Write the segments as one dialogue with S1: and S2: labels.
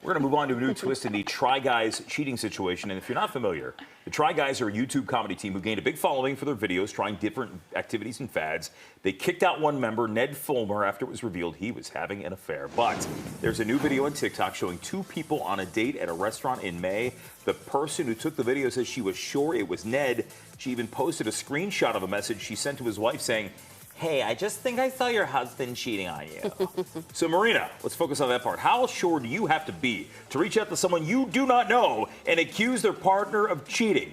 S1: We're going to move on to a new twist in the Try Guys cheating situation. And if you're not familiar, the Try Guys are a YouTube comedy team who gained a big following for their videos trying different activities and fads. They kicked out one member, Ned Fulmer, after it was revealed he was having an affair. But there's a new video on TikTok showing two people on a date at a restaurant in May. The person who took the video says she was sure it was Ned. She even posted a screenshot of a message she sent to his wife saying, "Hey, I just think I saw your husband cheating on you." So, Marina, let's focus on that part. How sure do you have to be to reach out to someone you do not know and accuse their partner of cheating?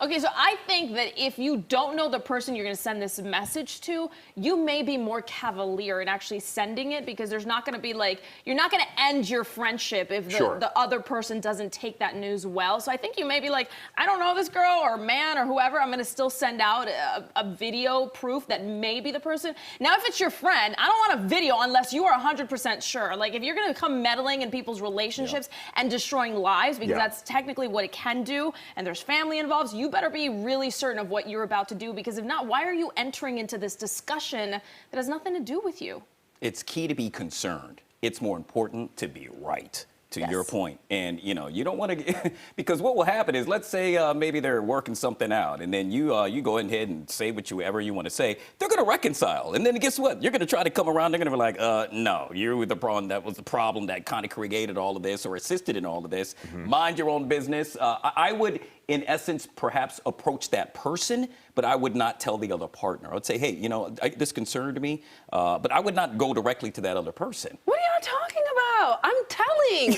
S2: Okay, so I think that if you don't know the person you're going to send this message to, you may be more cavalier in actually sending it, because there's not going to be like, you're not going to end your friendship if the other person doesn't take that news well. So I think you may be like, I don't know this girl or man or whoever, I'm going to still send out a video proof that may be the person. Now, if it's your friend, I don't want a video unless you are 100% sure. Like, if you're going to come meddling in people's relationships and destroying lives, because that's technically what it can do, and there's family involved, you better be really certain of what you're about to do, because if not, why are you entering into this discussion that has nothing to do with you?
S3: It's key to be concerned. It's more important to be right, to your point. And, you know, you don't want to, because what will happen is, let's say maybe they're working something out, and then you go ahead and say whatever you want to say. They're going to reconcile. And then guess what? You're going to try to come around. They're going to be like, no, you're the problem. That was the problem that kind of created all of this or assisted in all of this. Mind your own business. I would, in essence, perhaps approach that person, but I would not tell the other partner. I would say, hey, you know, this concerned me, but I would not go directly to that other person.
S4: What are you talking about? I'm telling.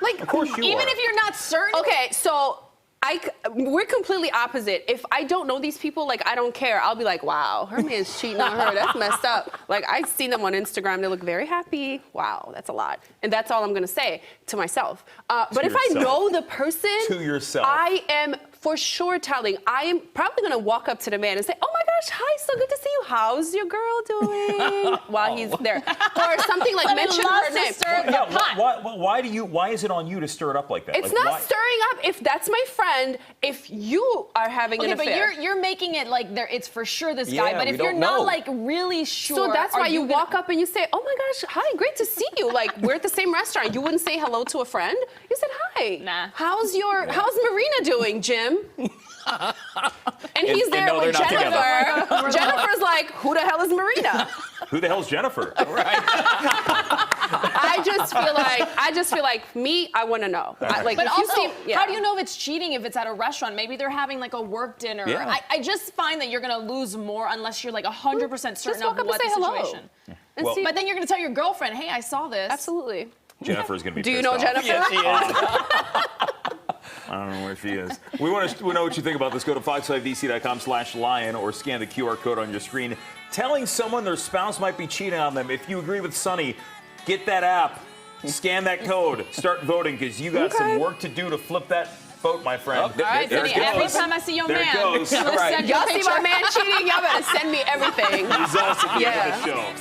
S1: Like, of course you
S2: Even
S1: are.
S2: if you're not certain.
S4: Okay, so we're completely opposite. If I don't know these people, like, I don't care. I'll be like, wow, her man's cheating on her. That's messed up. Like, I've seen them on Instagram. They look very happy. Wow, that's a lot. And that's all I'm going to say to myself. But if I know the person,
S1: to yourself,
S4: I am for sure telling. I am probably going to walk up to the man and say, oh my gosh, hi, so good to see you. How's your girl doing? While he's there. Or something like, mention her name.
S1: Why is it on you to stir it up like that?
S4: It's not stirring up. If that's my friend, if you are having an affair.
S2: But you're making it like it's for sure this guy. But if you're not like really sure.
S4: So that's why you walk up and you say, oh my gosh, hi, great to see you. Like, we're at the same restaurant. You wouldn't say hello to a friend. You said, hi.
S2: Nah.
S4: How's Marina doing, Jim? And he's there with Jennifer. Jennifer's like, who the hell is Marina?
S1: Who the hell's Jennifer?
S3: Right.
S4: I just feel like me, I want to know. Like,
S2: but
S4: if
S2: also,
S4: you see,
S2: how do you know if it's cheating if it's at a restaurant? Maybe they're having like a work dinner.
S3: Yeah.
S2: I just find that you're going to lose more unless you're like 100% certain of what the situation.
S4: Hello.
S2: But then you're going to tell your girlfriend, hey, I saw this.
S4: Absolutely.
S1: Jennifer's going to be
S4: Do you
S1: pissed
S4: know
S1: off.
S4: Jennifer?
S3: Yes, she is.
S1: I don't know where she is. We want to know what you think about this. Go to fox5dc.com/lion or scan the QR code on your screen. Telling someone their spouse might be cheating on them. If you agree with Sunny, get that app, scan that code, start voting, because you got some work to do to flip that vote, my friend.
S2: All right, Sunny, every time I see your man,
S1: goes.
S4: Y'all see my man cheating, y'all better send me everything.
S1: Results at the end of the show.